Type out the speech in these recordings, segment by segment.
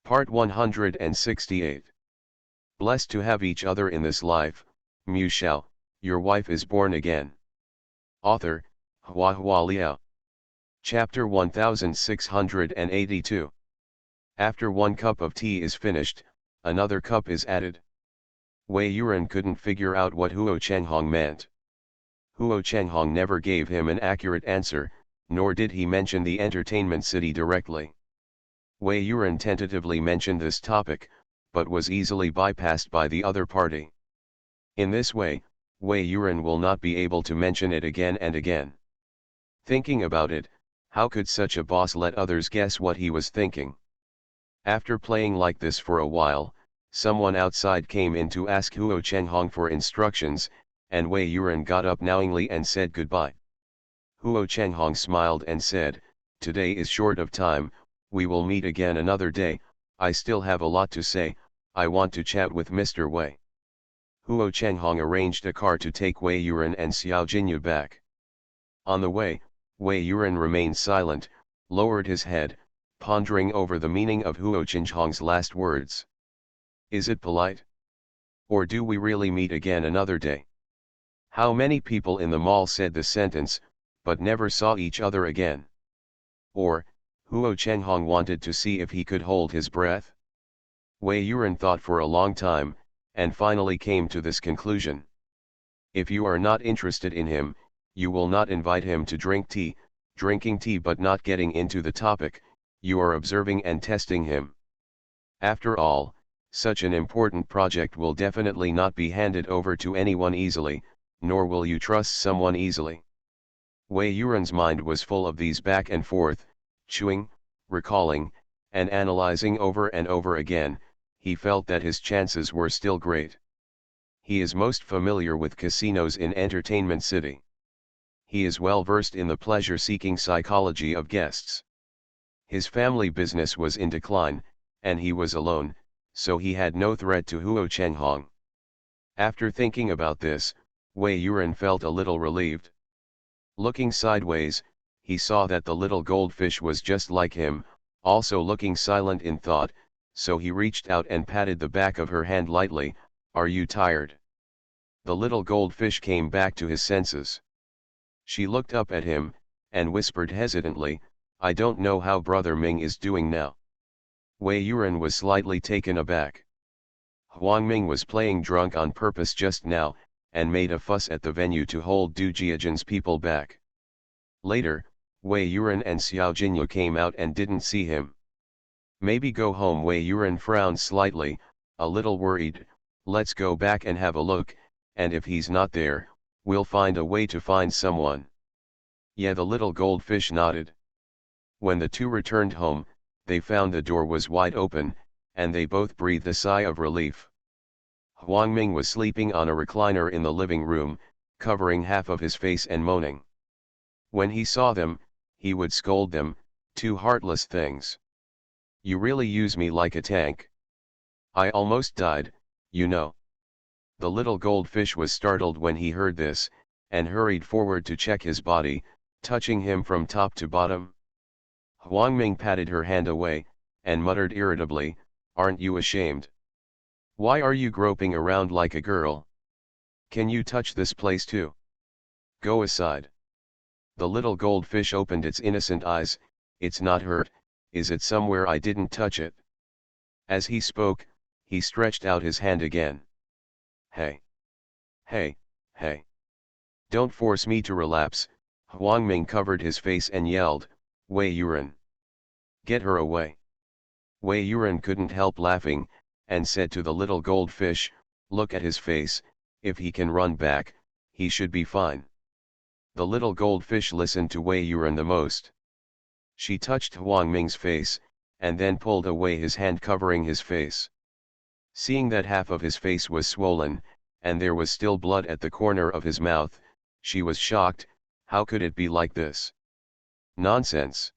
Part 168. Blessed to have each other in this life, Shao, your wife is born again. Author, HandsomeMaleLead. Chapter 1682. After one cup of tea is finished, another cup is added. Wei Yuan couldn't figure out what Huo Chenghong meant. Huo Chenghong never gave him an accurate answer, nor did he mention the entertainment city directly. Wei Yuan tentatively mentioned this topic, but was easily bypassed by the other party. In this way, Wei Yuan will not be able to mention it again and again. Thinking about it, how could such a boss let others guess what he was thinking? After playing like this for a while, someone outside came in to ask Huo Chenghong for instructions, and Wei Yuan got up knowingly and said goodbye. Huo Chenghong smiled and said, "Today is short of time, we will meet again another day. I still have a lot to say, I want to chat with Mr. Wei." Huo Chenghong arranged a car to take Wei Yuan and Xiao Jinyu back. On the way, Wei Yuan remained silent, lowered his head, pondering over the meaning of Huo Chenghong's last words. Is it polite? Or do we really meet again another day? How many people in the mall said the sentence, but never saw each other again? Or, Huo Chenghong wanted to see if he could hold his breath? Wei Yuan thought for a long time, and finally came to this conclusion. If you are not interested in him, you will not invite him to drink tea. Drinking tea but not getting into the topic, you are observing and testing him. After all, such an important project will definitely not be handed over to anyone easily, nor will you trust someone easily. Wei Yuan's mind was full of these back and forth, chewing, recalling, and analyzing over and over again. He felt that his chances were still great. He is most familiar with casinos in Entertainment City. He is well versed in the pleasure-seeking psychology of guests. His family business was in decline, and he was alone, so he had no threat to Huo Chenghong. After thinking about this, Wei Yuan felt a little relieved. Looking sideways, he saw that the little goldfish was just like him, also looking silent in thought, so he reached out and patted the back of her hand lightly. "Are you tired?" The little goldfish came back to his senses. She looked up at him, and whispered hesitantly, "I don't know how Brother Ming is doing now." Wei Yuan was slightly taken aback. Huang Ming was playing drunk on purpose just now, and made a fuss at the venue to hold Du Jiajian's people back. Later, Wei Yuan and Xiao Jinyu came out and didn't see him. "Maybe go home." Wei Yuan frowned slightly, a little worried. "Let's go back and have a look, and if he's not there, we'll find a way to find someone." "Yeah," the little goldfish nodded. When the two returned home, they found the door was wide open, and they both breathed a sigh of relief. Huang Ming was sleeping on a recliner in the living room, covering half of his face and moaning. When he saw them, he would scold them, "Two heartless things. You really use me like a tank. I almost died, you know." The little goldfish was startled when he heard this, and hurried forward to check his body, touching him from top to bottom. Huang Ming patted her hand away, and muttered irritably, "Aren't you ashamed? Why are you groping around like a girl? Can you touch this place too? Go aside." The little goldfish opened its innocent eyes. "It's not hurt, is it? Somewhere I didn't touch it." As he spoke, he stretched out his hand again. "Hey! Hey, hey! Don't force me to relapse." Huang Ming covered his face and yelled, "Wei Yuan! Get her away!" Wei Yuan couldn't help laughing, and said to the little goldfish, "Look at his face, if he can run back, he should be fine." The little goldfish listened to Wei Yuan the most. She touched Huang Ming's face, and then pulled away his hand covering his face. Seeing that half of his face was swollen, and there was still blood at the corner of his mouth, she was shocked. How could it be like this? Nonsense!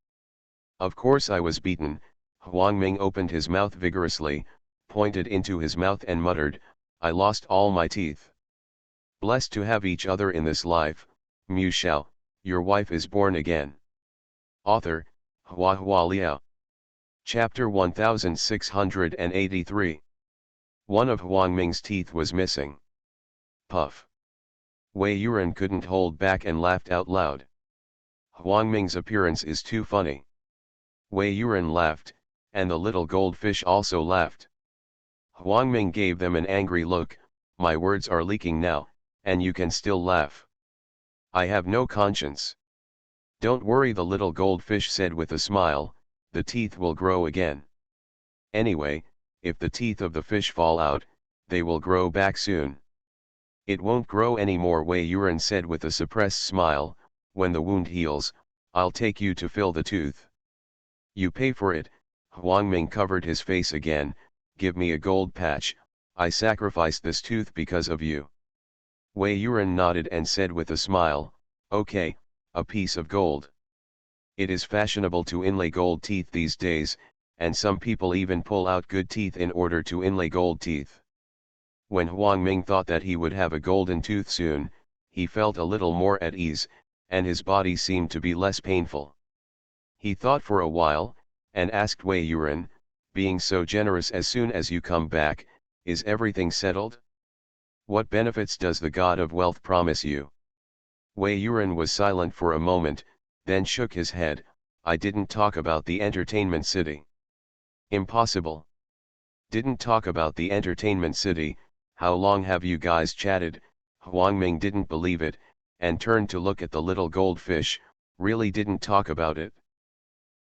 Of course I was beaten. Huang Ming opened his mouth vigorously, pointed into his mouth and muttered, "I lost all my teeth." Blessed to have each other in this life, Shao, your wife is born again. Author, HandsomeMaleLead. Chapter 1683. One of Huang Ming's teeth was missing. Puff. Wei Yuran couldn't hold back and laughed out loud. Huang Ming's appearance is too funny. Wei Yuran laughed, and the little goldfish also laughed. Huang Ming gave them an angry look. My words are leaking now, and you can still laugh. I have no conscience. Don't worry, the little goldfish said with a smile, the teeth will grow again. Anyway, if the teeth of the fish fall out, they will grow back soon. It won't grow anymore, Wei Yuran said with a suppressed smile. When the wound heals, I'll take you to fill the tooth. You pay for it. Huang Ming covered his face again. Give me a gold patch. I sacrificed this tooth because of you. Wei Yuran nodded and said with a smile, okay, a piece of gold. It is fashionable to inlay gold teeth these days, and some people even pull out good teeth in order to inlay gold teeth. When Huang Ming thought that he would have a golden tooth soon, he felt a little more at ease, and his body seemed to be less painful. He thought for a while, and asked Wei Yuran, being so generous, as soon as you come back, is everything settled? What benefits does the god of wealth promise you? Wei Yuran was silent for a moment, then shook his head. I didn't talk about the entertainment city. Impossible. Didn't talk about the entertainment city. How long have you guys chatted? Huang Ming didn't believe it, and turned to look at the little goldfish. Really didn't talk about it?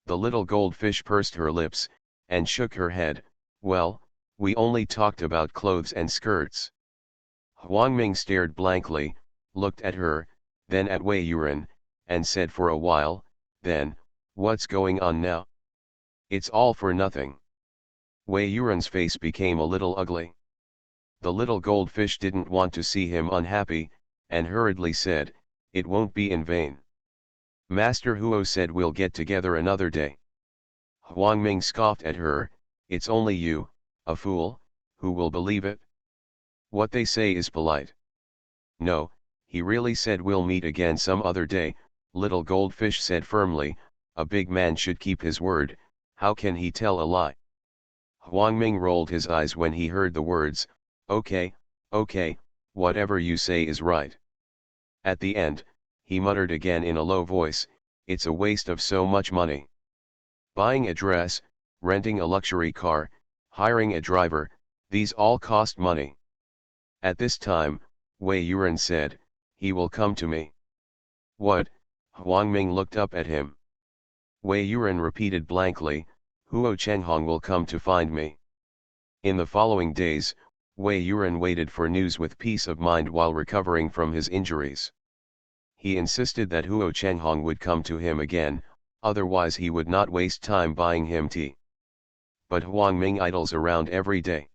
The little goldfish pursed her lips, and shook her head. Well, we only talked about clothes and skirts. Huang Ming stared blankly, looked at her, then at Wei Yuran, and said for a while, then, what's going on now? It's all for nothing. Wei Yuran's face became a little ugly. The little goldfish didn't want to see him unhappy, and hurriedly said, it won't be in vain. Master Huo said we'll get together another day. Huang Ming scoffed at her, it's only you, a fool, who will believe it? What they say is polite. No, he really said we'll meet again some other day. Little goldfish said firmly, a big man should keep his word, how can he tell a lie? Huang Ming rolled his eyes when he heard the words, okay, whatever you say is right. At the end, he muttered again in a low voice, it's a waste of so much money. Buying a dress, renting a luxury car, hiring a driver, these all cost money. At this time, Wei Yuran said, he will come to me. What? Huang Ming looked up at him. Wei Yuran repeated blankly, Huo Chenghong will come to find me. In the following days, Wei Yuran waited for news with peace of mind while recovering from his injuries. He insisted that Huo Chenghong would come to him again, otherwise he would not waste time buying him tea. But Huang Ming idles around every day.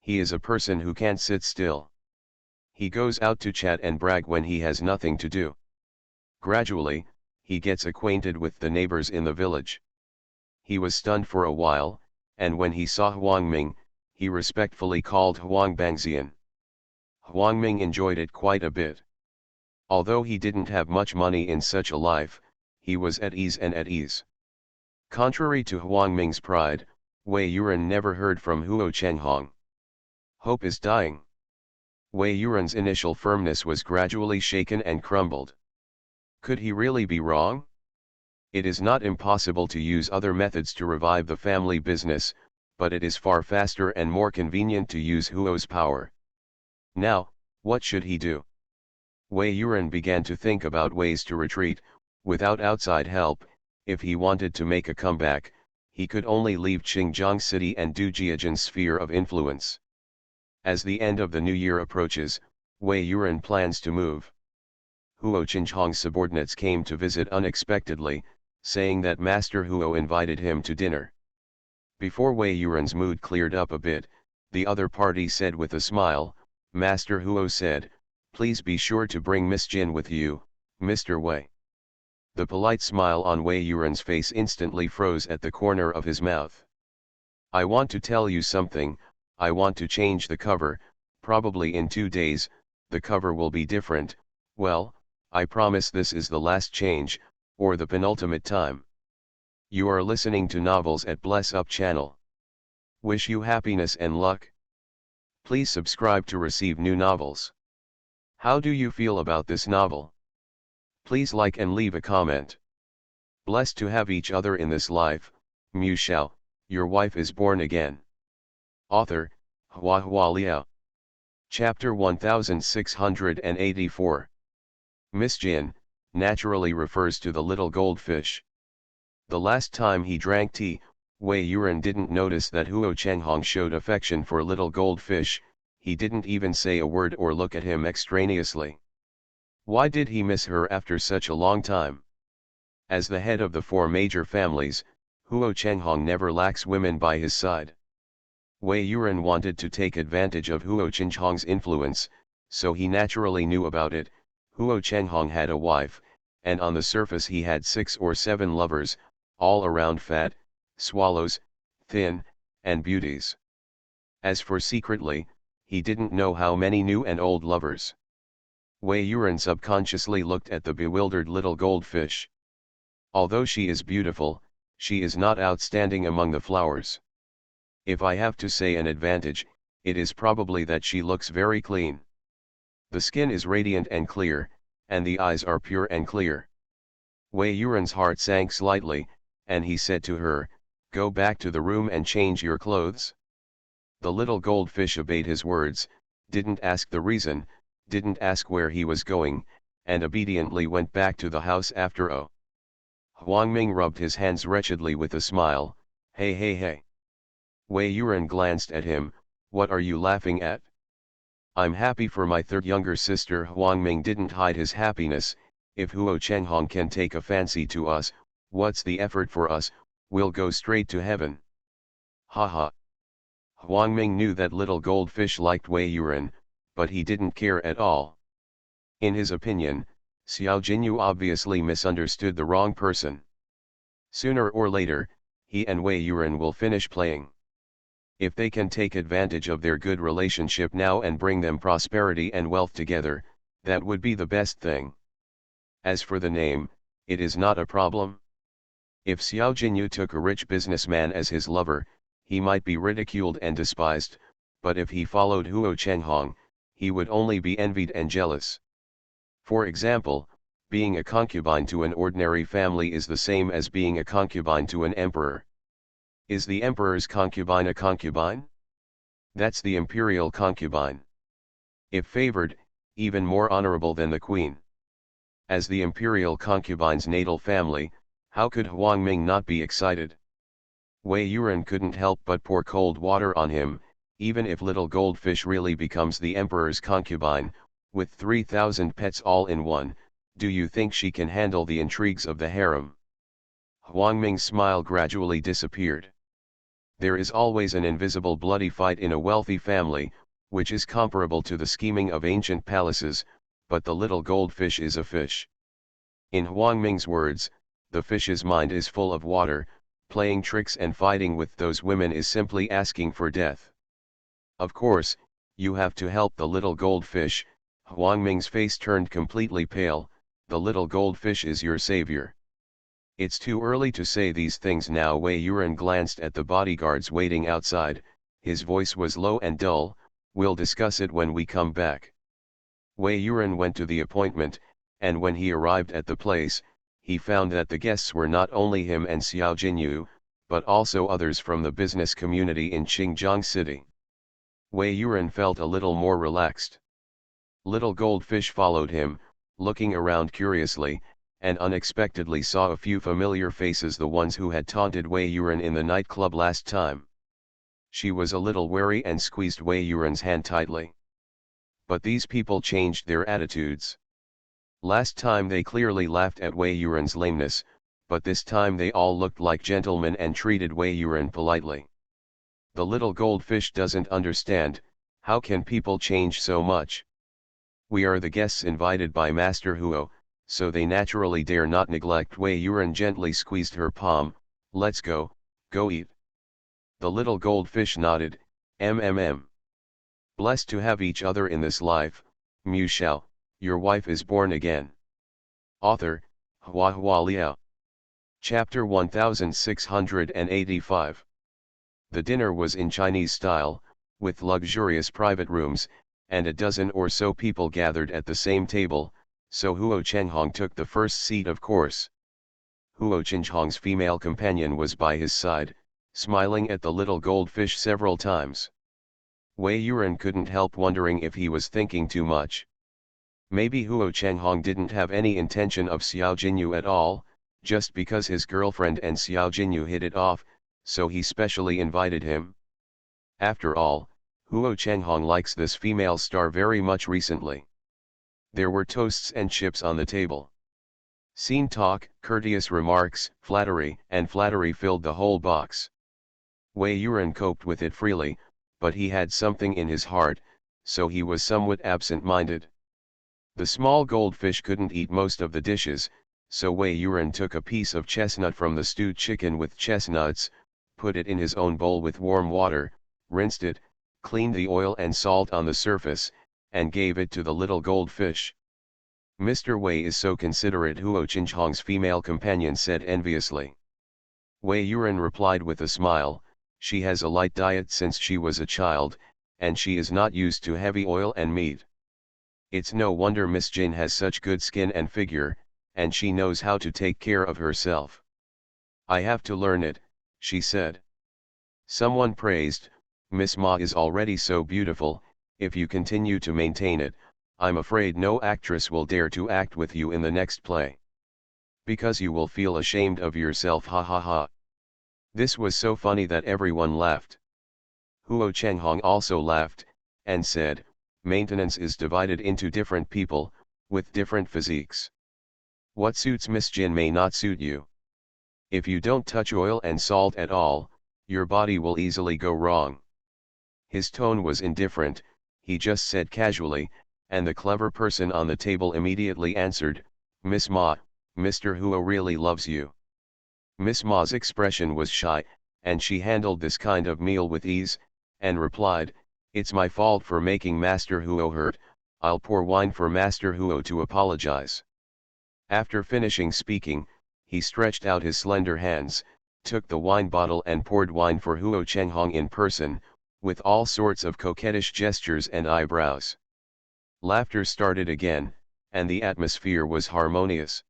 He is a person who can't sit still. He goes out to chat and brag when he has nothing to do. Gradually, he gets acquainted with the neighbors in the village. He was stunned for a while, and when he saw Huang Ming, he respectfully called Huang Bangxian. Huang Ming enjoyed it quite a bit. Although he didn't have much money in such a life, he was at ease and at ease. Contrary to Huang Ming's pride, Wei Yuran never heard from Huo Chenghong. Hope is dying. Wei Yuran's initial firmness was gradually shaken and crumbled. Could he really be wrong? It is not impossible to use other methods to revive the family business, but it is far faster and more convenient to use Huo's power. Now, what should he do? Wei Yuran began to think about ways to retreat, without outside help. If he wanted to make a comeback, he could only leave Qingjiang City and do Jiajin's sphere of influence. As the end of the new year approaches, Wei Yuran plans to move. Huo Chenghong's subordinates came to visit unexpectedly, saying that Master Huo invited him to dinner. Before Wei Yuran's mood cleared up a bit, the other party said with a smile, Master Huo said, please be sure to bring Miss Jin with you, Mr. Wei. The polite smile on Wei Yuran's face instantly froze at the corner of his mouth. I want to tell you something, I want to change the cover, probably in 2 days, the cover will be different. Well, I promise this is the last change, or the penultimate time. You are listening to Novels at Bless Up channel. Wish you happiness and luck. Please subscribe to receive new novels. How do you feel about this novel? Please like and leave a comment. Blessed to have each other in this life, Shao, your wife is born again. Author, HandsomeMaleLead. Chapter 1684. Miss Jin, naturally refers to the little goldfish. The last time he drank tea, Wei Yuran didn't notice that Huo Chenghong showed affection for little goldfish. He didn't even say a word or look at him extraneously. Why did he miss her after such a long time? As the head of the four major families, Huo Chenghong never lacks women by his side. Wei Yuran wanted to take advantage of Huo Chenghong's influence, so he naturally knew about it. Huo Chenghong had a wife, and on the surface he had 6 or 7 lovers, all around fat, swallows, thin, and beauties. As for secretly, he didn't know how many new and old lovers. Wei Yuran subconsciously looked at the bewildered little goldfish. Although she is beautiful, she is not outstanding among the flowers. If I have to say an advantage, it is probably that she looks very clean. The skin is radiant and clear, and the eyes are pure and clear. Wei Yuran's heart sank slightly, and he said to her, "Go back to the room and change your clothes." The little goldfish obeyed his words, didn't ask the reason, didn't ask where he was going, and obediently went back to the house after O. Huang Ming rubbed his hands wretchedly with a smile. Hey hey hey. Wei Yuran glanced at him. What are you laughing at? I'm happy for my third younger sister. Huang Ming didn't hide his happiness. If Huo Chenghong can take a fancy to us, what's the effort for us? We'll go straight to heaven. Ha ha. Huang Ming knew that little goldfish liked Wei Yuran, but he didn't care at all. In his opinion, Xiao Jinyu obviously misunderstood the wrong person. Sooner or later, he and Wei Yuran will finish playing. If they can take advantage of their good relationship now and bring them prosperity and wealth together, that would be the best thing. As for the name, it is not a problem. If Xiao Jinyu took a rich businessman as his lover, he might be ridiculed and despised, but if he followed Huo Chenghong, he would only be envied and jealous. For example, being a concubine to an ordinary family is the same as being a concubine to an emperor. Is the emperor's concubine a concubine? That's the imperial concubine. If favored, even more honorable than the queen. As the imperial concubine's natal family, how could Huang Ming not be excited? Wei Yuran couldn't help but pour cold water on him. Even if little goldfish really becomes the emperor's concubine, with 3,000 pets all in one, do you think she can handle the intrigues of the harem? Huang Ming's smile gradually disappeared. There is always an invisible bloody fight in a wealthy family, which is comparable to the scheming of ancient palaces, but the little goldfish is a fish. In Huang Ming's words, the fish's mind is full of water. Playing tricks and fighting with those women is simply asking for death. Of course, you have to help the little goldfish. Huang Ming's face turned completely pale. The little goldfish is your savior. It's too early to say these things now. Wei Yuran glanced at the bodyguards waiting outside. His voice was low and dull. We'll discuss it when we come back. Wei Yuran went to the appointment, and when he arrived at the place, he found that the guests were not only him and Xiao Jinyu, but also others from the business community in Xinjiang City. Wei Yuran felt a little more relaxed. Little goldfish followed him, looking around curiously, and unexpectedly saw a few familiar faces, the ones who had taunted Wei Yuran in the nightclub last time. She was a little wary and squeezed Wei Yuran's hand tightly. But these people changed their attitudes. Last time they clearly laughed at Wei Yuran's lameness, but this time they all looked like gentlemen and treated Wei Yuran politely. The little goldfish doesn't understand, how can people change so much? We are the guests invited by Master Huo, so they naturally dare not neglect. Wei Yuran gently squeezed her palm. Let's go eat. The little goldfish nodded. Blessed to have each other in this life, Shao, your wife is born again. Author, HandsomeMaleLead. Chapter 1685. The dinner was in Chinese style, with luxurious private rooms, and a dozen or so people gathered at the same table, so Huo Chenghong took the first seat of course. Huo Chenghong's female companion was by his side, smiling at the little goldfish several times. Wei Yuran couldn't help wondering if he was thinking too much. Maybe Huo Chenghong didn't have any intention of Xiao Jinyu at all, just because his girlfriend and Xiao Jinyu hit it off, so he specially invited him. After all, Huo Chenghong likes this female star very much recently. There were toasts and chips on the table. Scene talk, courteous remarks, flattery filled the whole box. Wei Yuran coped with it freely, but he had something in his heart, so he was somewhat absent-minded. The small goldfish couldn't eat most of the dishes, so Wei Yuran took a piece of chestnut from the stewed chicken with chestnuts, put it in his own bowl with warm water, rinsed it, cleaned the oil and salt on the surface, and gave it to the little goldfish. "Mr. Wei is so considerate," Huo Chenghong's female companion said enviously. Wei Yuran replied with a smile, "She has a light diet since she was a child, and she is not used to heavy oil and meat. It's no wonder Miss Jin has such good skin and figure, and she knows how to take care of herself." "I have to learn it," she said. Someone praised, "Miss Ma is already so beautiful, if you continue to maintain it, I'm afraid no actress will dare to act with you in the next play. Because you will feel ashamed of yourself, ha ha ha." This was so funny that everyone laughed. Huo Chenghong also laughed, and said, "Maintenance is divided into different people, with different physiques. What suits Miss Jin may not suit you. If you don't touch oil and salt at all, your body will easily go wrong." His tone was indifferent, he just said casually, and the clever person on the table immediately answered, "Miss Ma, Mr. Huo really loves you." Miss Ma's expression was shy, and she handled this kind of meal with ease, and replied, "It's my fault for making Master Huo hurt, I'll pour wine for Master Huo to apologize." After finishing speaking, he stretched out his slender hands, took the wine bottle and poured wine for Huo Chenghong in person, with all sorts of coquettish gestures and eyebrows. Laughter started again, and the atmosphere was harmonious.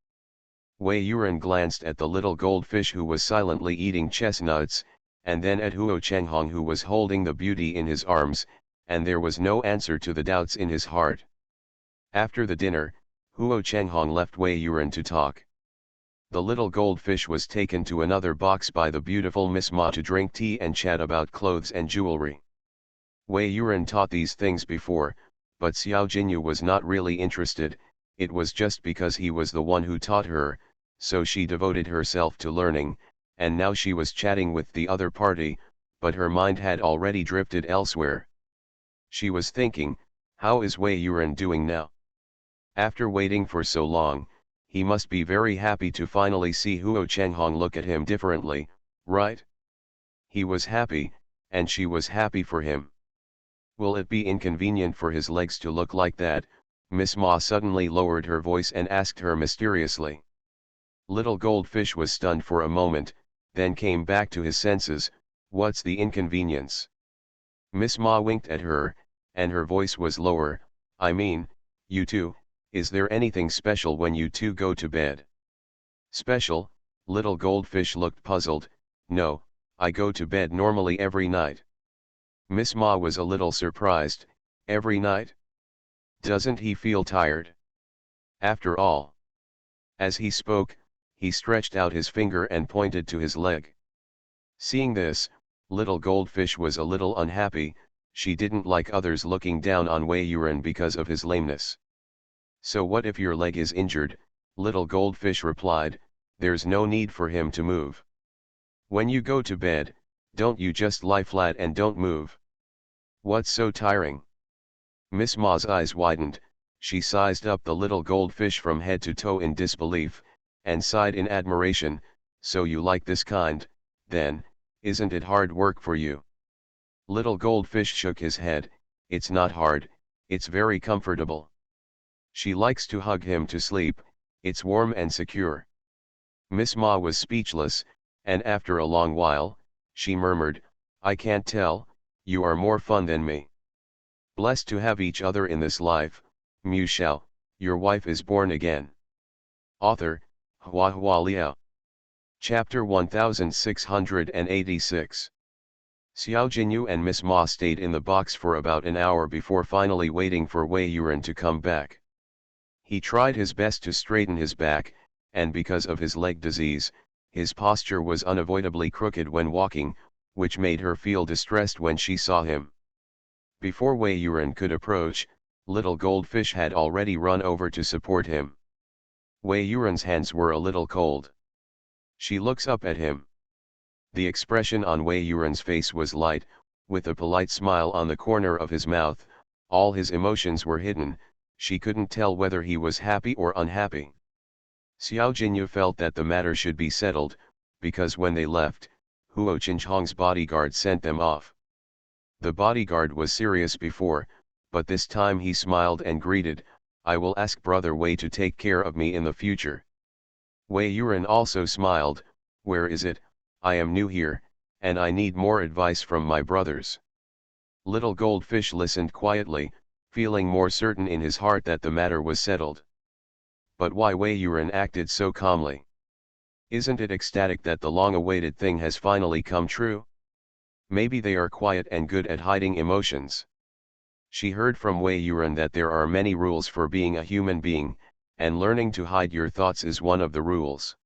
Wei Yuran glanced at the little goldfish who was silently eating chestnuts, and then at Huo Chenghong who was holding the beauty in his arms, and there was no answer to the doubts in his heart. After the dinner, Huo Chenghong left Wei Yuran to talk. The little goldfish was taken to another box by the beautiful Miss Ma to drink tea and chat about clothes and jewelry. Wei Yuran taught these things before, but Xiao Jinyu was not really interested, it was just because he was the one who taught her, so she devoted herself to learning, and now she was chatting with the other party, but her mind had already drifted elsewhere. She was thinking, how is Wei Yuran doing now? After waiting for so long, he must be very happy to finally see Huo Chenghong look at him differently, right? He was happy, and she was happy for him. Will it be inconvenient for his legs to look like that? Miss Ma suddenly lowered her voice and asked her mysteriously. Little goldfish was stunned for a moment, then came back to his senses. "What's the inconvenience?" Miss Ma winked at her, and her voice was lower. "I mean, you two, is there anything special when you two go to bed?" "Special?" Little goldfish looked puzzled. "No, I go to bed normally every night." Miss Ma was a little surprised. "Every night? Doesn't he feel tired? After all?" As he spoke, he stretched out his finger and pointed to his leg. Seeing this, little goldfish was a little unhappy, she didn't like others looking down on Wei Yuran because of his lameness. "So what if your leg is injured?" Little goldfish replied, "there's no need for him to move. When you go to bed, don't you just lie flat and don't move? What's so tiring?" Miss Ma's eyes widened, she sized up the little goldfish from head to toe in disbelief, and sighed in admiration. "So you like this kind, then, isn't it hard work for you?" Little goldfish shook his head, "It's not hard, it's very comfortable. She likes to hug him to sleep, it's warm and secure." Miss Ma was speechless, and after a long while, she murmured, "I can't tell, you are more fun than me." Blessed to have each other in this life, mused Shao, your wife is born again. Author, Hua Hua Liao. Chapter 1686. Xiao Jinyu and Miss Ma stayed in the box for about an hour before finally waiting for Wei Yuran to come back. He tried his best to straighten his back, and because of his leg disease, his posture was unavoidably crooked when walking, which made her feel distressed when she saw him. Before Wei Yuran could approach, little goldfish had already run over to support him. Wei Yuran's hands were a little cold. She looks up at him. The expression on Wei Yuran's face was light, with a polite smile on the corner of his mouth. All his emotions were hidden, she couldn't tell whether he was happy or unhappy. Xiao Jinyu felt that the matter should be settled, because when they left, Huo Qinghong's bodyguard sent them off. The bodyguard was serious before, but this time he smiled and greeted, "I will ask Brother Wei to take care of me in the future." Wei Yuran also smiled, "Where is it? I am new here, and I need more advice from my brothers." Little goldfish listened quietly, feeling more certain in his heart that the matter was settled. But why Wei Yuran acted so calmly? Isn't it ecstatic that the long-awaited thing has finally come true? Maybe they are quiet and good at hiding emotions. She heard from Wei Yuran that there are many rules for being a human being, and learning to hide your thoughts is one of the rules.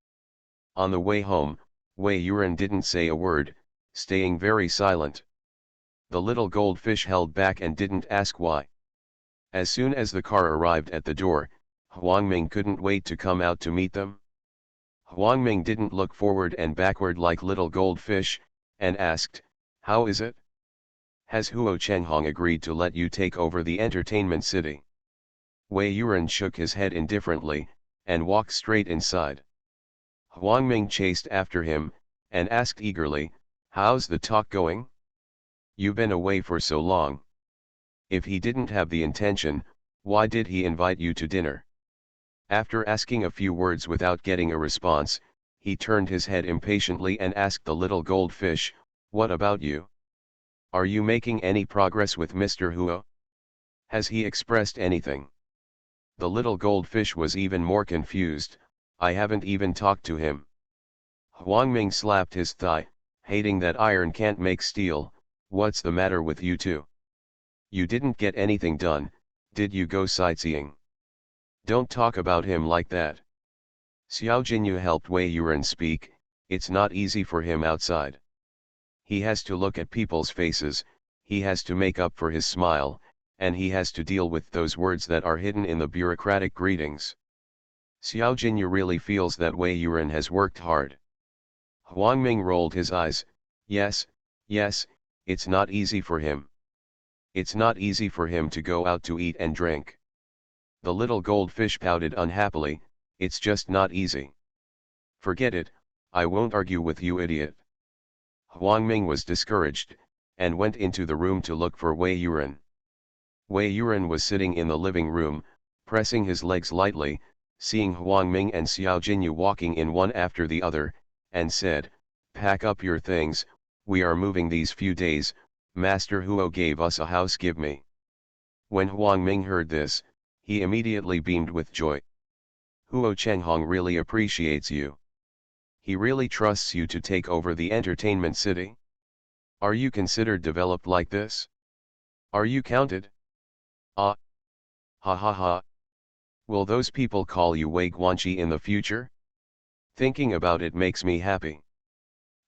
On the way home, Wei Yuran didn't say a word, staying very silent. The little goldfish held back and didn't ask why. As soon as the car arrived at the door, Huangming couldn't wait to come out to meet them. Huangming didn't look forward and backward like little goldfish, and asked, "How is it? Has Huo Chenghong agreed to let you take over the entertainment city?" Wei Yuran shook his head indifferently, and walked straight inside. Huangming chased after him, and asked eagerly, "How's the talk going? You've been away for so long. If he didn't have the intention, why did he invite you to dinner?" After asking a few words without getting a response, he turned his head impatiently and asked the little goldfish, "What about you? Are you making any progress with Mr. Huo? Has he expressed anything?" The little goldfish was even more confused, "I haven't even talked to him." Huangming slapped his thigh, "Hating that iron can't make steel, what's the matter with you two? You didn't get anything done, did you go sightseeing? Don't talk about him like that." Xiao Jinyu helped Wei Yuran speak, "It's not easy for him outside. He has to look at people's faces, he has to make up for his smile, and he has to deal with those words that are hidden in the bureaucratic greetings." Xiao Jinyu really feels that Wei Yuran has worked hard. Huangming rolled his eyes, yes, it's not easy for him. It's not easy for him to go out to eat and drink. The little goldfish pouted unhappily, "It's just not easy." "Forget it, I won't argue with you, idiot." Huangming was discouraged, and went into the room to look for Wei Yuran. Wei Yuran was sitting in the living room, pressing his legs lightly, seeing Huangming and Xiao Jinyu walking in one after the other, and said, "Pack up your things, we are moving these few days, Master Huo gave us a house, give me." When Huangming heard this, he immediately beamed with joy. "Huo Chenghong really appreciates you. He really trusts you to take over the entertainment city? Are you considered developed like this? Are you counted? Ah! Ha ha ha! Will those people call you Wei Guanqi in the future? Thinking about it makes me happy."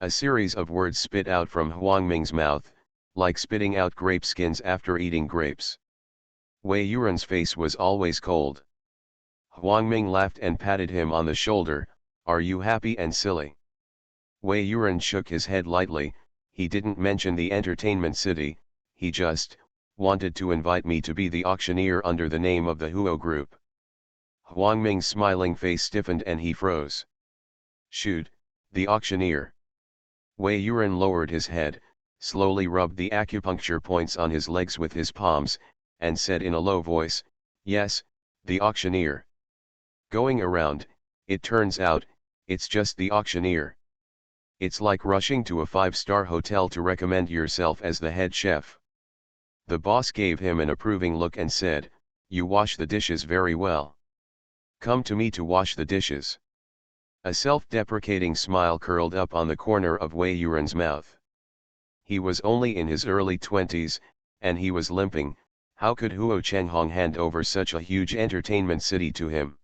A series of words spit out from Huangming's mouth, like spitting out grape skins after eating grapes. Wei Yuran's face was always cold. Huangming laughed and patted him on the shoulder, "Are you happy and silly?" Wei Yuran shook his head lightly, "He didn't mention the entertainment city, he just wanted to invite me to be the auctioneer under the name of the Huo Group." Huangming's smiling face stiffened and he froze. "Shoot, the auctioneer." Wei Yuran lowered his head, slowly rubbed the acupuncture points on his legs with his palms, and said in a low voice, "Yes, the auctioneer. Going around, it turns out, It's just the auctioneer. It's like rushing to a 5-star hotel to recommend yourself as the head chef. The boss gave him an approving look and said, "You wash the dishes very well. Come to me to wash the dishes." A self-deprecating smile curled up on the corner of Wei Yuran's mouth. He was only in his early 20s, and he was limping. How could Huo Chenghong hand over such a huge entertainment city to him?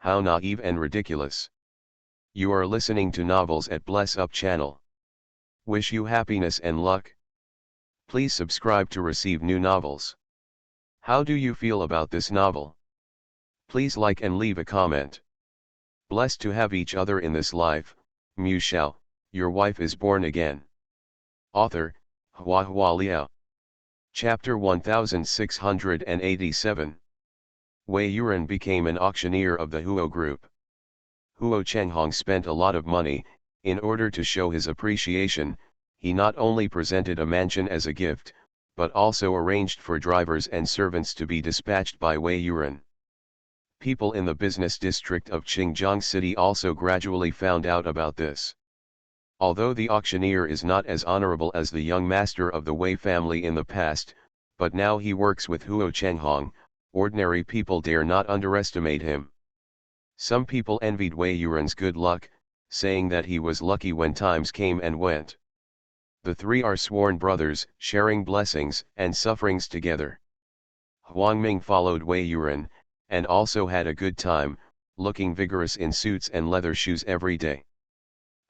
How naive and ridiculous. You are listening to Novels at Bless Up channel. Wish you happiness and luck. Please subscribe to receive new novels. How do you feel about this novel? Please like and leave a comment. Blessed to have each other in this life, Mu Shao, your wife is born again. Author, Hua Hua Liao. Chapter 1687. Wei Yuran became an auctioneer of the Huo Group. Huo Chenghong spent a lot of money. In order to show his appreciation, he not only presented a mansion as a gift, but also arranged for drivers and servants to be dispatched by Wei Yuran. People in the business district of Qingjiang City also gradually found out about this. Although the auctioneer is not as honorable as the young master of the Wei family in the past, but now he works with Huo Chenghong, ordinary people dare not underestimate him. Some people envied Wei Yuran's good luck, saying that he was lucky when times came and went. The three are sworn brothers, sharing blessings and sufferings together. Huang Ming followed Wei Yuran, and also had a good time, looking vigorous in suits and leather shoes every day.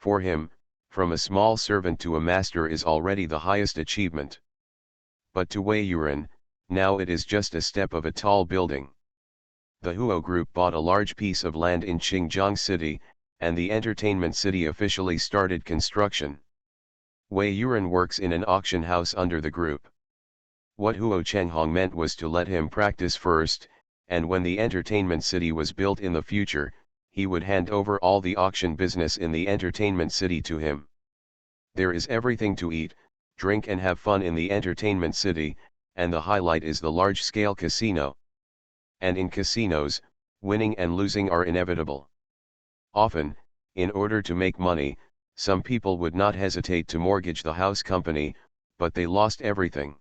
For him, from a small servant to a master is already the highest achievement. But to Wei Yuran, now it is just a step of a tall building. The Huo Group bought a large piece of land in Qingjiang City, and the entertainment city officially started construction. Wei Yuran works in an auction house under the group. What Huo Chenghong meant was to let him practice first, and when the entertainment city was built in the future, he would hand over all the auction business in the entertainment city to him. There is everything to eat, drink and have fun in the entertainment city, and the highlight is the large-scale casino. And in casinos, winning and losing are inevitable. Often, in order to make money, some people would not hesitate to mortgage the house company, but they lost everything.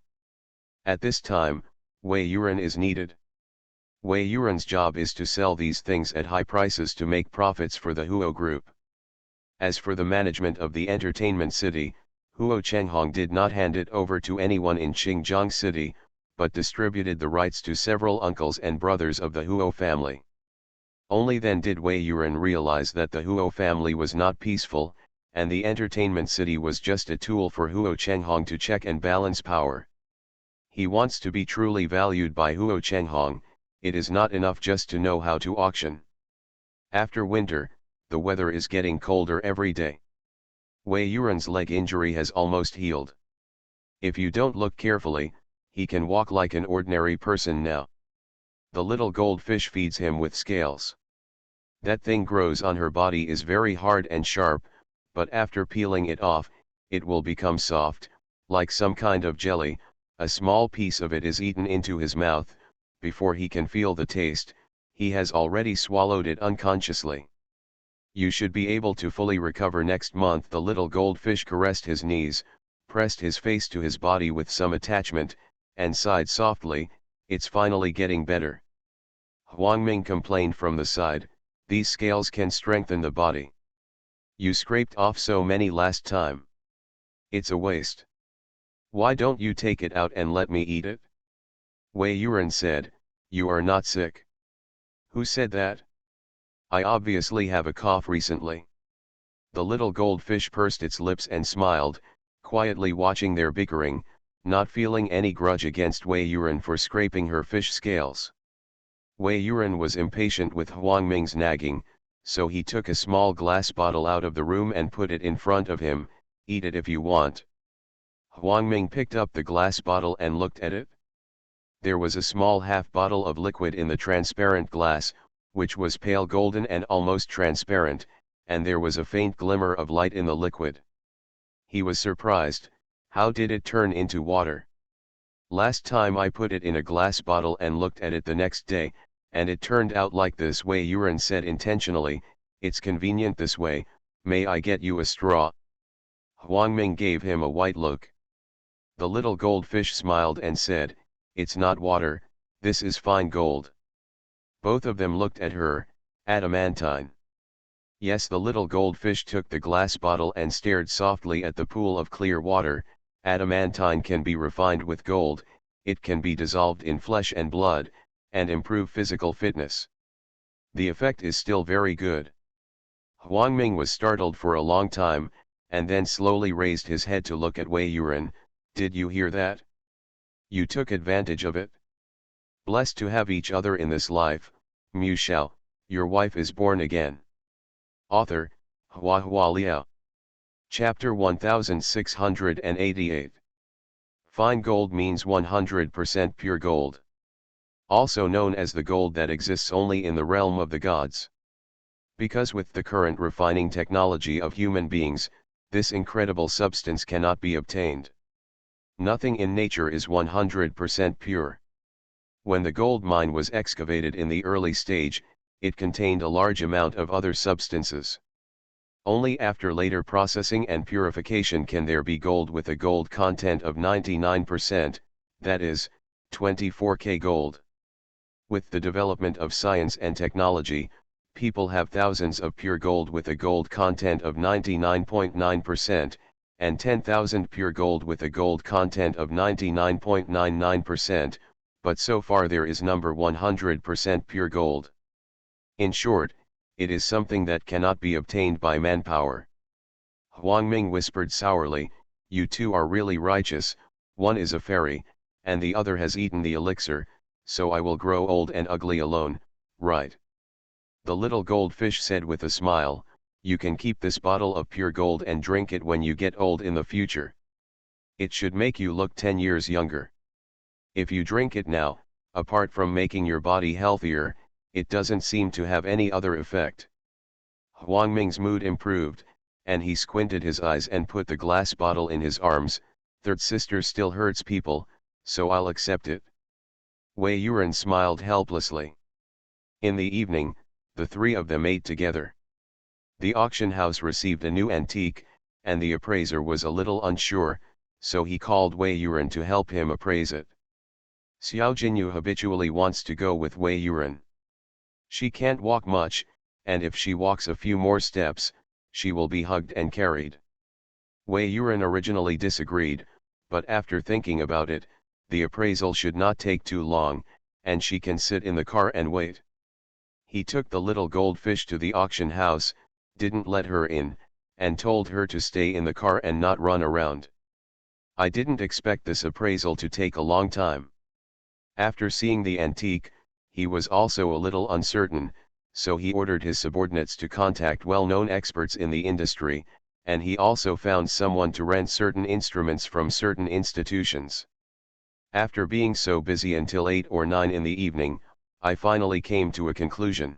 At this time, Wei Yuran is needed. Wei Yuran's job is to sell these things at high prices to make profits for the Huo Group. As for the management of the entertainment city, Huo Chenghong did not hand it over to anyone in Qingjiang City, but distributed the rights to several uncles and brothers of the Huo family. Only then did Wei Yuran realize that the Huo family was not peaceful, and the entertainment city was just a tool for Huo Chenghong to check and balance power. He wants to be truly valued by Huo Chenghong. It is not enough just to know how to auction. After winter, the weather is getting colder every day. Wei Yuran's leg injury has almost healed. If you don't look carefully, he can walk like an ordinary person now. The little goldfish feeds him with scales. That thing grows on her body is very hard and sharp, but after peeling it off, it will become soft, like some kind of jelly. A small piece of it is eaten into his mouth. Before he can feel the taste, he has already swallowed it unconsciously. You should be able to fully recover next month. The little goldfish caressed his knees, pressed his face to his body with some attachment, and sighed softly, "It's finally getting better." Huang Ming complained from the side, "These scales can strengthen the body. You scraped off so many last time. It's a waste. Why don't you take it out and let me eat it?" Wei Yuran said, "You are not sick." "Who said that? I obviously have a cough recently." The little goldfish pursed its lips and smiled, quietly watching their bickering, not feeling any grudge against Wei Yuran for scraping her fish scales. Wei Yuran was impatient with Huang Ming's nagging, so he took a small glass bottle out of the room and put it in front of him. "Eat it if you want." Huang Ming picked up the glass bottle and looked at it. There was a small half bottle of liquid in the transparent glass, which was pale golden and almost transparent, and there was a faint glimmer of light in the liquid. He was surprised. How did it turn into water? "Last time I put it in a glass bottle and looked at it the next day, and it turned out like this," Wei Yuran said intentionally. It's convenient this way, may I get you a straw? Huang Ming gave him a white look. The little goldfish smiled and said, it's not water, this is fine gold. Both of them looked at her, adamantine. Yes, the little goldfish took the glass bottle and stared softly at the pool of clear water. Adamantine can be refined with gold, it can be dissolved in flesh and blood, and improve physical fitness. The effect is still very good. Huang Ming was startled for a long time, and then slowly raised his head to look at Wei Yuran. Did you hear that? You took advantage of it. Blessed to have each other in this life, Mu Shao, your wife is born again. Author, Hua Hua Liao. Chapter 1688. Fine gold means 100% pure gold. Also known as the gold that exists only in the realm of the gods. Because with the current refining technology of human beings, this incredible substance cannot be obtained. Nothing in nature is 100% pure. When the gold mine was excavated in the early stage, it contained a large amount of other substances. Only after later processing and purification can there be gold with a gold content of 99%, that is, 24K gold. With the development of science and technology, people have thousands of pure gold with a gold content of 99.9%, and 10,000 pure gold with a gold content of 99.99%, but so far there is number 100% pure gold. In short, it is something that cannot be obtained by manpower. Huang Ming whispered sourly, you two are really righteous, one is a fairy, and the other has eaten the elixir, so I will grow old and ugly alone, right? The little goldfish said with a smile, you can keep this bottle of pure gold and drink it when you get old in the future. It should make you look 10 years younger. If you drink it now, apart from making your body healthier, it doesn't seem to have any other effect. Huang Ming's mood improved, and he squinted his eyes and put the glass bottle in his arms. Third sister still hurts people, so I'll accept it. Wei Yuran smiled helplessly. In the evening, the three of them ate together. The auction house received a new antique, and the appraiser was a little unsure, so he called Wei Yuran to help him appraise it. Xiao Jinyu habitually wants to go with Wei Yuran. She can't walk much, and if she walks a few more steps, she will be hugged and carried. Wei Yuran originally disagreed, but after thinking about it, the appraisal should not take too long, and she can sit in the car and wait. He took the little goldfish to the auction house, didn't let her in, and told her to stay in the car and not run around. I didn't expect this appraisal to take a long time. After seeing the antique, he was also a little uncertain, so he ordered his subordinates to contact well-known experts in the industry, and he also found someone to rent certain instruments from certain institutions. After being so busy until 8 or 9 in the evening, I finally came to a conclusion.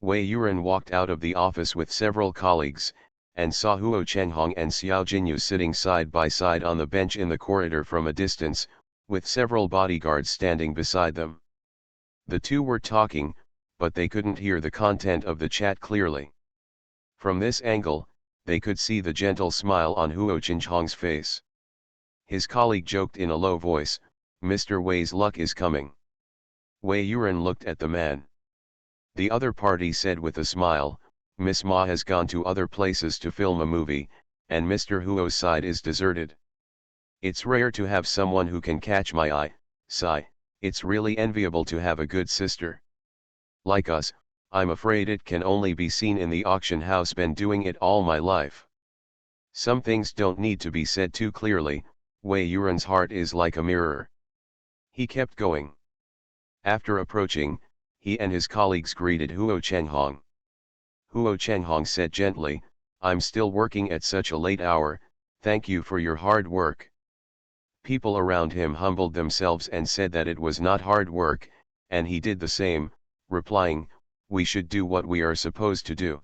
Wei Yuran walked out of the office with several colleagues, and saw Huo Chenghong and Xiao Jinyu sitting side by side on the bench in the corridor from a distance, with several bodyguards standing beside them. The two were talking, but they couldn't hear the content of the chat clearly. From this angle, they could see the gentle smile on Huo Chenghong's face. His colleague joked in a low voice, Mr. Wei's luck is coming. Wei Yuran looked at the man. The other party said with a smile, Miss Ma has gone to other places to film a movie, and Mr. Huo's side is deserted. It's rare to have someone who can catch my eye, sigh. It's really enviable to have a good sister. Like us, I'm afraid it can only be seen in the auction house. Been doing it all my life. Some things don't need to be said too clearly. Wei Yuran's heart is like a mirror. He kept going. After approaching, he and his colleagues greeted Huo Chenghong. Huo Chenghong said gently, I'm still working at such a late hour, thank you for your hard work. People around him humbled themselves and said that it was not hard work, and he did the same, replying, we should do what we are supposed to do.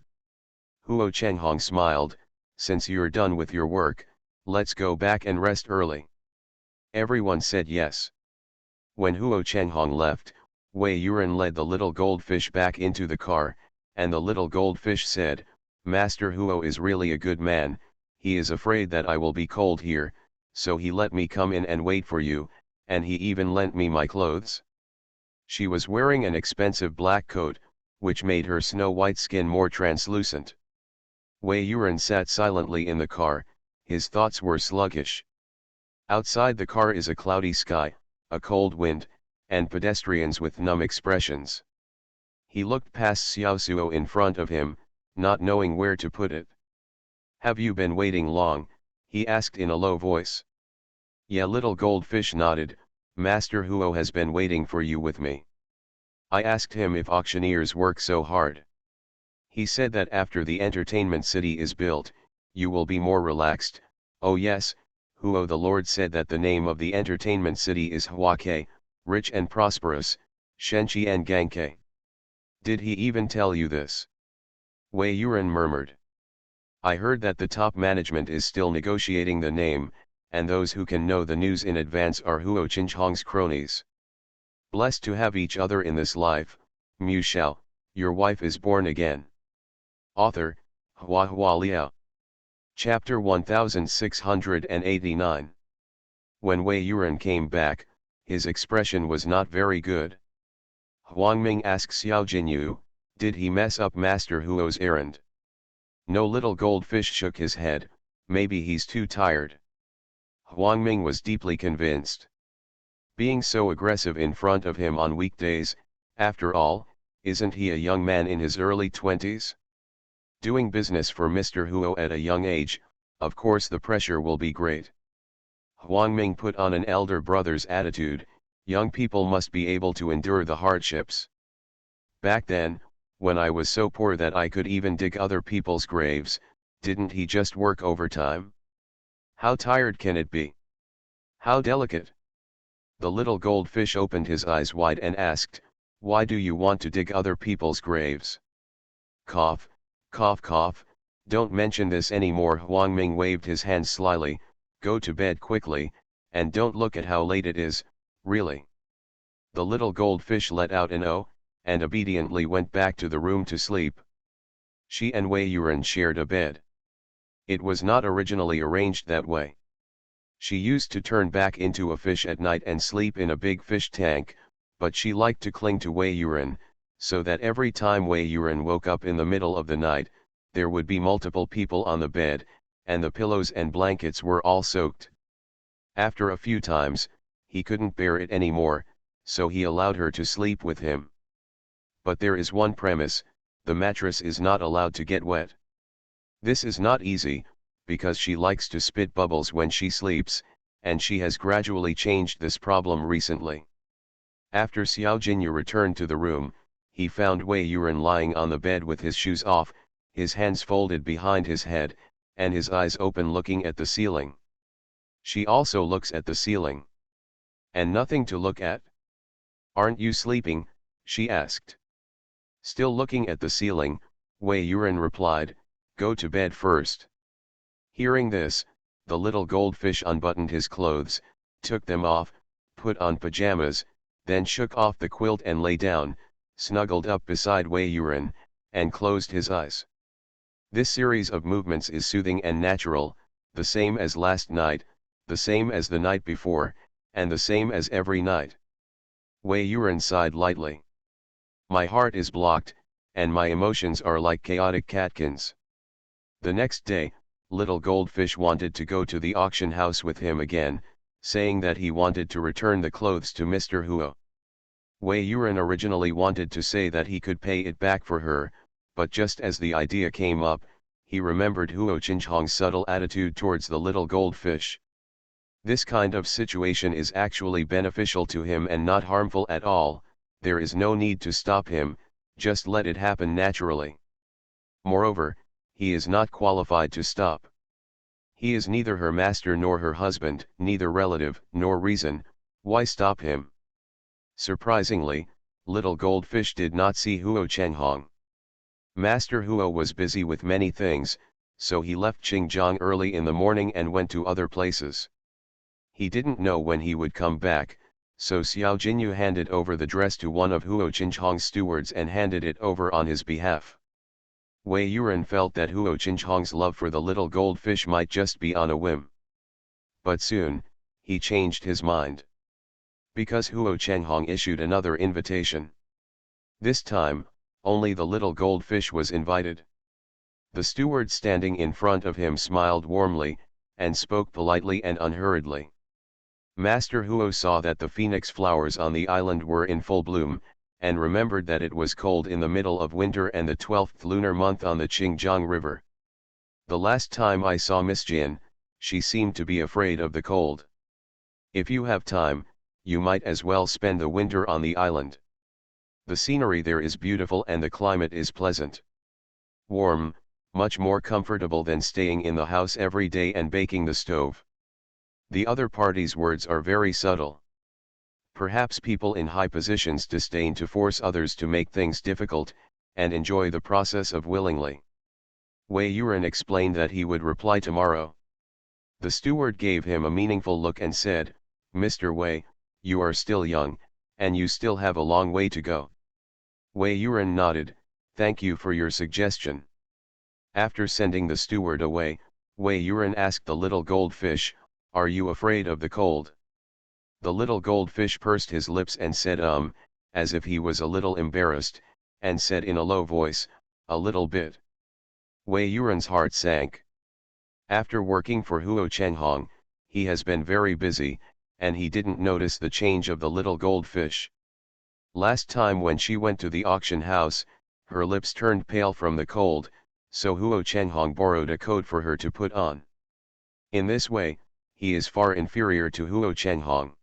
Huo Chenghong smiled, since you're done with your work, let's go back and rest early. Everyone said yes. When Huo Chenghong left, Wei Yuran led the little goldfish back into the car, and the little goldfish said, Master Huo is really a good man, he is afraid that I will be cold here, so he let me come in and wait for you, and he even lent me my clothes. She was wearing an expensive black coat, which made her snow-white skin more translucent. Wei Yuan sat silently in the car, his thoughts were sluggish. Outside the car is a cloudy sky, a cold wind, and pedestrians with numb expressions. He looked past Xiao Suo in front of him, not knowing where to put it. Have you been waiting long? He asked in a low voice. Yeah, little goldfish nodded, Master Huo has been waiting for you with me. I asked him if auctioneers work so hard. He said that after the entertainment city is built, you will be more relaxed. Oh yes, Huo the Lord said that the name of the entertainment city is Huake, rich and prosperous, Shenqi and Gangke. Did he even tell you this? Wei Yuan murmured. I heard that the top management is still negotiating the name, and those who can know the news in advance are Huo Qinghong's cronies. Blessed to have each other in this life, Mu Shao, your wife is born again. Author, Hua Hua Liao. Chapter 1689. When Wei Yuan came back, his expression was not very good. Huang Ming asked Xiao Jinyu, did he mess up Master Huo's errand? No, little goldfish shook his head, maybe he's too tired. Huang Ming was deeply convinced. Being so aggressive in front of him on weekdays, after all, isn't he a young man in his early 20s? Doing business for Mr. Huo at a young age, of course the pressure will be great. Huang Ming put on an elder brother's attitude, young people must be able to endure the hardships. Back then, when I was so poor that I could even dig other people's graves, didn't he just work overtime? How tired can it be? How delicate? The little goldfish opened his eyes wide and asked, why do you want to dig other people's graves? Cough, cough cough, don't mention this anymore. Huang Ming waved his hand slyly, go to bed quickly, and don't look at how late it is, really. The little goldfish let out an "oh," and obediently went back to the room to sleep. She and Wei Yuan shared a bed. It was not originally arranged that way. She used to turn back into a fish at night and sleep in a big fish tank, but she liked to cling to Wei Yuan, so that every time Wei Yuan woke up in the middle of the night, there would be multiple people on the bed, and the pillows and blankets were all soaked. After a few times, he couldn't bear it anymore, so he allowed her to sleep with him. But there is one premise, the mattress is not allowed to get wet. This is not easy, because she likes to spit bubbles when she sleeps, and she has gradually changed this problem recently. After Xiao Jinyu returned to the room, he found Wei Yuan lying on the bed with his shoes off, his hands folded behind his head, and his eyes open looking at the ceiling. She also looks at the ceiling. And nothing to look at? Aren't you sleeping? She asked. Still looking at the ceiling, Wei Yuan replied, go to bed first. Hearing this, the little goldfish unbuttoned his clothes, took them off, put on pajamas, then shook off the quilt and lay down, snuggled up beside Wei Yuan, and closed his eyes. This series of movements is soothing and natural, the same as last night, the same as the night before, and the same as every night. Wei Yuan sighed lightly. My heart is blocked, and my emotions are like chaotic catkins. The next day, little goldfish wanted to go to the auction house with him again, saying that he wanted to return the clothes to Mr. Huo. Wei Yuan originally wanted to say that he could pay it back for her, but just as the idea came up, he remembered Huo Qinghong's subtle attitude towards the little goldfish. This kind of situation is actually beneficial to him and not harmful at all, there is no need to stop him, just let it happen naturally. Moreover, he is not qualified to stop. He is neither her master nor her husband, neither relative nor reason, why stop him? Surprisingly, little goldfish did not see Huo Qinghong. Master Huo was busy with many things, so he left Qingjiang early in the morning and went to other places. He didn't know when he would come back, so Xiao Jinyu handed over the dress to one of Huo Qinghong's stewards and handed it over on his behalf. Wei Yuran felt that Huo Chenghong's love for the little goldfish might just be on a whim. But soon, he changed his mind. Because Huo Chenghong issued another invitation. This time, only the little goldfish was invited. The steward standing in front of him smiled warmly, and spoke politely and unhurriedly. Master Huo saw that the phoenix flowers on the island were in full bloom, and remembered that it was cold in the middle of winter and the 12th lunar month on the Qingjiang River. The last time I saw Miss Jin, she seemed to be afraid of the cold. If you have time, you might as well spend the winter on the island. The scenery there is beautiful and the climate is pleasant. Warm, much more comfortable than staying in the house every day and baking the stove. The other party's words are very subtle. Perhaps people in high positions disdain to force others to make things difficult, and enjoy the process of willingly. Wei Yuran explained that he would reply tomorrow. The steward gave him a meaningful look and said, "Mr. Wei, you are still young, and you still have a long way to go." Wei Yuran nodded, "Thank you for your suggestion." After sending the steward away, Wei Yuran asked the little goldfish, "Are you afraid of the cold?" The little goldfish pursed his lips and said as if he was a little embarrassed, and said in a low voice, "A little bit." Wei Yuran's heart sank. After working for Huo Chenghong, he has been very busy, and he didn't notice the change of the little goldfish. Last time when she went to the auction house, her lips turned pale from the cold, so Huo Chenghong borrowed a coat for her to put on. In this way, he is far inferior to Huo Chenghong.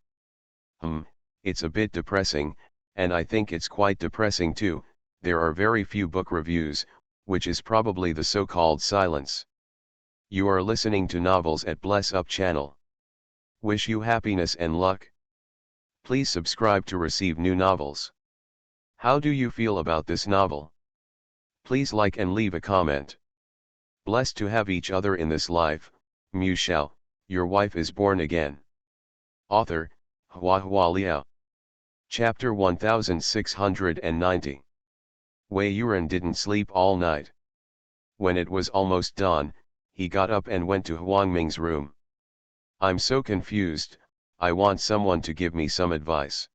It's a bit depressing, and I think it's quite depressing too. There are very few book reviews, which is probably the so-called silence. You are listening to Novels at Bless Up channel. Wish you happiness and luck. Please subscribe to receive new novels. How do you feel about this novel? Please like and leave a comment. Blessed to have each other in this life. Mu Shao, your wife is born again. Author, Hua Hua Liao. Chapter 1690. Wei Yuran didn't sleep all night. When it was almost dawn, he got up and went to Huang Ming's room. "I'm so confused, I want someone to give me some advice."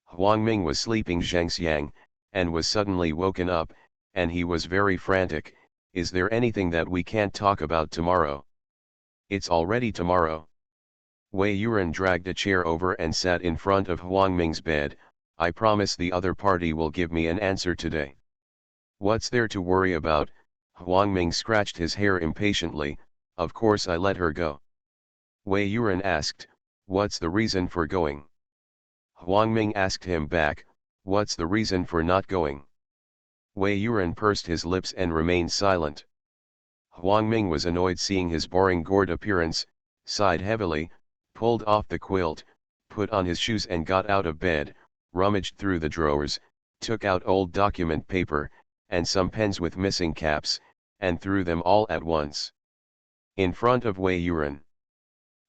Huang Ming was sleeping zhangxiang, and was suddenly woken up, and he was very frantic. "Is there anything that we can't talk about tomorrow?" "It's already tomorrow." Wei Yuran dragged a chair over and sat in front of Huang Ming's bed. "I promise the other party will give me an answer today." "What's there to worry about?" Huang Ming scratched his hair impatiently. "Of course I let her go." Wei Yuran asked, "What's the reason for going?" Huang Ming asked him back, "What's the reason for not going?" Wei Yuran pursed his lips and remained silent. Huang Ming was annoyed seeing his boring gourd appearance, sighed heavily, pulled off the quilt, put on his shoes and got out of bed, rummaged through the drawers, took out old document paper, and some pens with missing caps, and threw them all at once in front of Wei Yuran.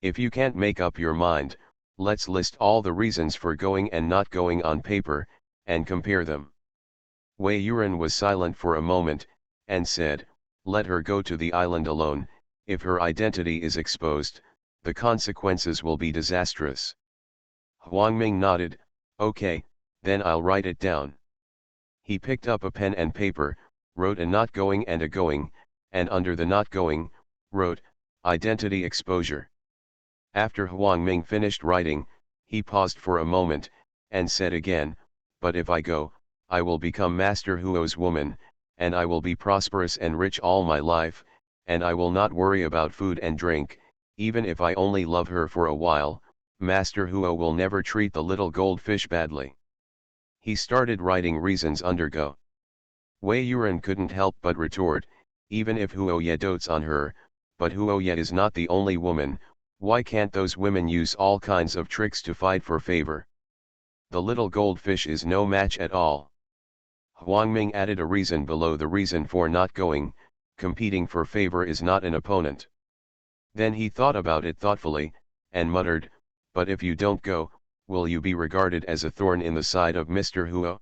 "If you can't make up your mind, let's list all the reasons for going and not going on paper, and compare them." Wei Yuran was silent for a moment, and said, "Let her go to the island alone. If her identity is exposed, the consequences will be disastrous." Huang Ming nodded, "Okay, then I'll write it down." He picked up a pen and paper, wrote a not going and a going, and under the not going, wrote, "Identity exposure." After Huang Ming finished writing, he paused for a moment, and said again, "But if I go, I will become Master Huo's woman, and I will be prosperous and rich all my life, and I will not worry about food and drink. Even if I only love her for a while, Master Huo will never treat the little goldfish badly." He started writing reasons under go. Wei Yuran couldn't help but retort, "Even if Huo Ye dotes on her, but Huo Ye is not the only woman. Why can't those women use all kinds of tricks to fight for favor? The little goldfish is no match at all." Huang Ming added a reason below the reason for not going: "Competing for favor is not an opponent." Then he thought about it thoughtfully, and muttered, "But if you don't go, will you be regarded as a thorn in the side of Mr. Huo?"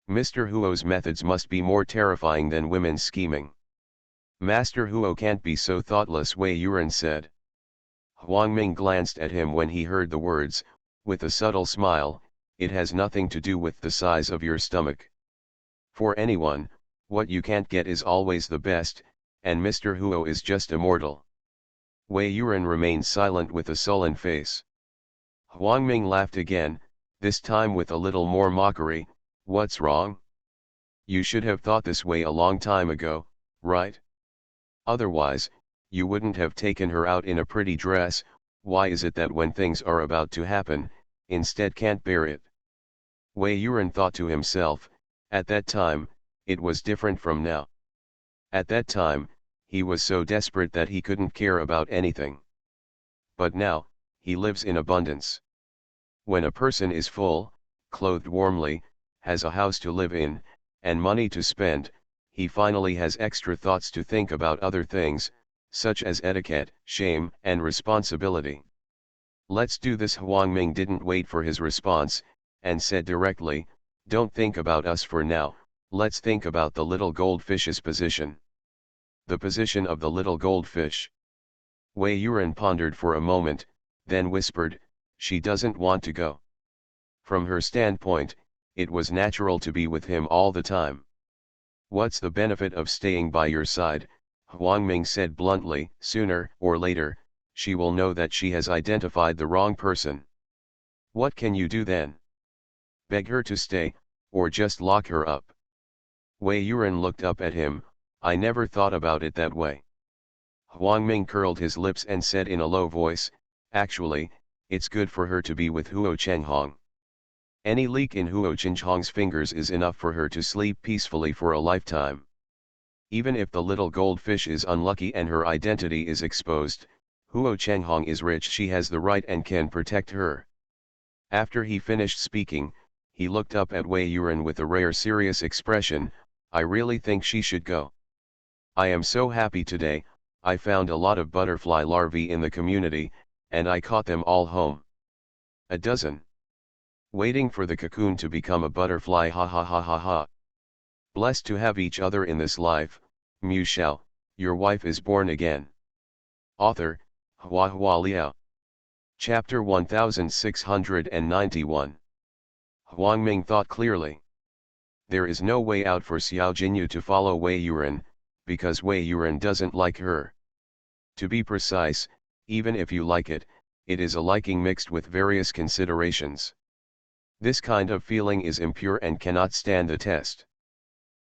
Mr. Huo's methods must be more terrifying than women's scheming. Master Huo can't be so thoughtless, Wei Yuran said. Huang Ming glanced at him when he heard the words, with a subtle smile. It has nothing to do with the size of your stomach. For anyone, what you can't get is always the best, and Mr. Huo is just a mortal. Wei Yuran remained silent with a sullen face. Huang Ming laughed again, this time with a little more mockery. What's wrong? You should have thought this way a long time ago, right? Otherwise, you wouldn't have taken her out in a pretty dress. Why is it that when things are about to happen, instead can't bear it? Wei Yuran thought to himself, at that time, it was different from now. At that time, he was so desperate that he couldn't care about anything. But now, he lives in abundance. When a person is full, clothed warmly, has a house to live in, and money to spend, he finally has extra thoughts to think about other things, such as etiquette, shame, and responsibility. Let's do this. Huang Ming didn't wait for his response, and said directly, don't think about us for now, let's think about the little goldfish's position. The position of the little goldfish. Wei Yuran pondered for a moment, then whispered, she doesn't want to go. From her standpoint, it was natural to be with him all the time. What's the benefit of staying by your side? Huang Ming said bluntly. Sooner or later, she will know that she has identified the wrong person. What can you do then? Beg her to stay, or just lock her up? Wei Yuran looked up at him. I never thought about it that way. Huang Ming curled his lips and said in a low voice, actually, it's good for her to be with Huo Chenghong. Any leak in Huo Chenghong's fingers is enough for her to sleep peacefully for a lifetime. Even if the little goldfish is unlucky and her identity is exposed, Huo Chenghong is rich, she has the right and can protect her. After he finished speaking, he looked up at Wei Yuran with a rare serious expression. I really think she should go. I am so happy today. I found a lot of butterfly larvae in the community, and I caught them all home. A dozen. Waiting for the cocoon to become a butterfly, ha ha ha ha ha. Blessed to have each other in this life. Mu Shao, your wife is born again. Author, Hua Hua Liao. Chapter 1691. Huang Ming thought clearly. There is no way out for Xiao Jinyu to follow Wei Yuran, because Wei Yuran doesn't like her. To be precise, even if you like it, it is a liking mixed with various considerations. This kind of feeling is impure and cannot stand the test.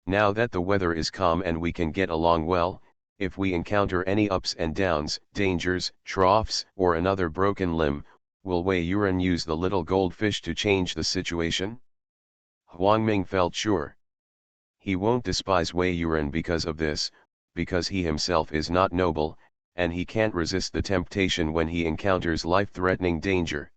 Now that the weather is calm and we can get along well, if we encounter any ups and downs, dangers, troughs, or another broken limb, will Wei Yuran use the little goldfish to change the situation? Huang Ming felt sure. He won't despise Wei Yuran because of this, because he himself is not noble, and he can't resist the temptation when he encounters life-threatening danger.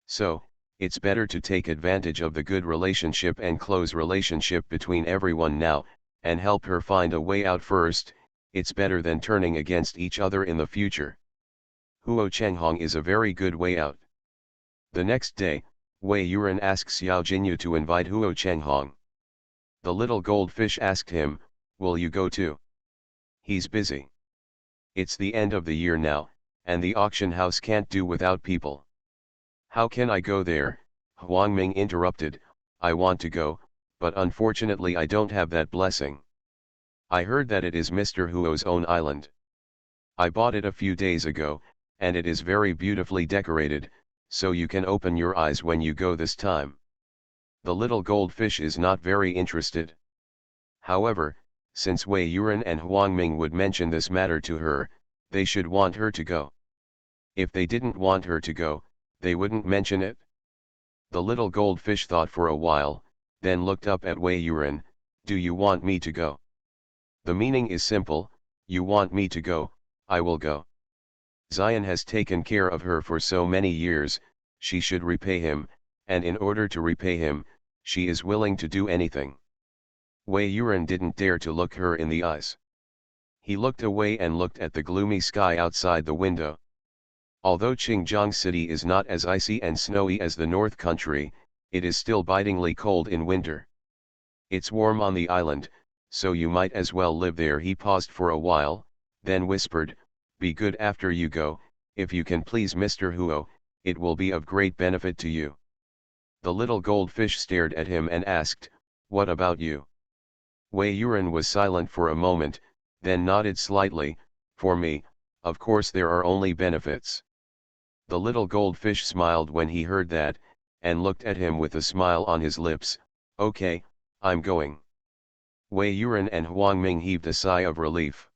So, it's better to take advantage of the good relationship and close relationship between everyone now, and help her find a way out first. It's better than turning against each other in the future. Huo Chenghong is a very good way out. The next day, Wei Yuran asked Xiao Jinyu to invite Huo Chenghong. The little goldfish asked him, will you go too? He's busy. It's the end of the year now, and the auction house can't do without people. How can I go there? Huang Ming interrupted. I want to go, but unfortunately I don't have that blessing. I heard that it is Mr. Huo's own island. I bought it a few days ago, and it is very beautifully decorated, so you can open your eyes when you go this time. The little goldfish is not very interested. However, since Wei Yuran and Huang Ming would mention this matter to her, they should want her to go. If they didn't want her to go, they wouldn't mention it. The little goldfish thought for a while, then looked up at Wei Yuran. Do you want me to go? The meaning is simple, you want me to go, I will go. Zion has taken care of her for so many years, she should repay him, and in order to repay him, she is willing to do anything. Wei Yuran didn't dare to look her in the eyes. He looked away and looked at the gloomy sky outside the window. Although Qingjiang City is not as icy and snowy as the North Country, it is still bitingly cold in winter. It's warm on the island, so you might as well live there. He paused for a while, then whispered, be good after you go, if you can please Mr. Huo, it will be of great benefit to you. The little goldfish stared at him and asked, what about you? Wei Yuan was silent for a moment, then nodded slightly, for me, of course there are only benefits. The little goldfish smiled when he heard that, and looked at him with a smile on his lips. Okay, I'm going. Wei Yuan and Huang Ming heaved a sigh of relief.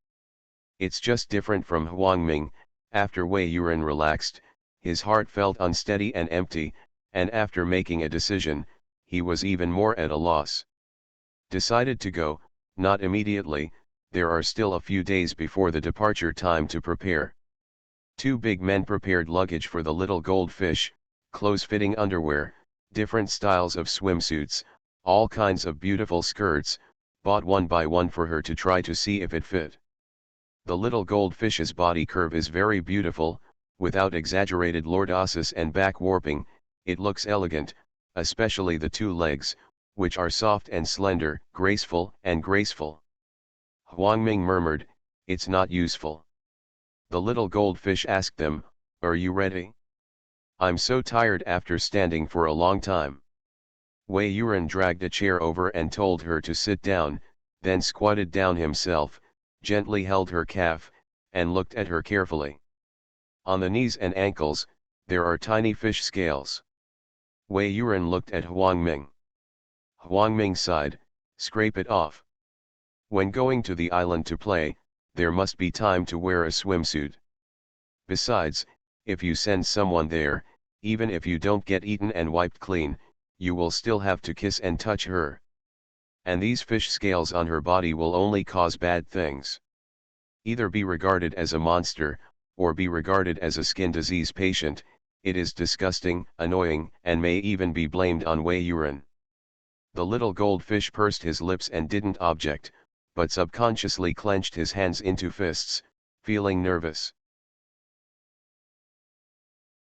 It's just different from Huang Ming. After Wei Yuan relaxed, his heart felt unsteady and empty, and after making a decision, he was even more at a loss. Decided to go, not immediately, there are still a few days before the departure time to prepare. Two big men prepared luggage for the little goldfish, close-fitting underwear, different styles of swimsuits, all kinds of beautiful skirts, bought one by one for her to try to see if it fit. The little goldfish's body curve is very beautiful, without exaggerated lordosis and back warping. It looks elegant, especially the two legs, which are soft and slender, graceful and graceful. Huang Ming murmured, it's not useful. The little goldfish asked them, are you ready? I'm so tired after standing for a long time. Wei Yuan dragged a chair over and told her to sit down, then squatted down himself, gently held her calf, and looked at her carefully. On the knees and ankles, there are tiny fish scales. Wei Yuan looked at Huang Ming. Huang Ming sighed, scrape it off. When going to the island to play, there must be time to wear a swimsuit. Besides, if you send someone there, even if you don't get eaten and wiped clean, you will still have to kiss and touch her. And these fish scales on her body will only cause bad things. Either be regarded as a monster, or be regarded as a skin disease patient. It is disgusting, annoying, and may even be blamed on Wei Yuan. The little goldfish pursed his lips and didn't object, but subconsciously clenched his hands into fists, feeling nervous.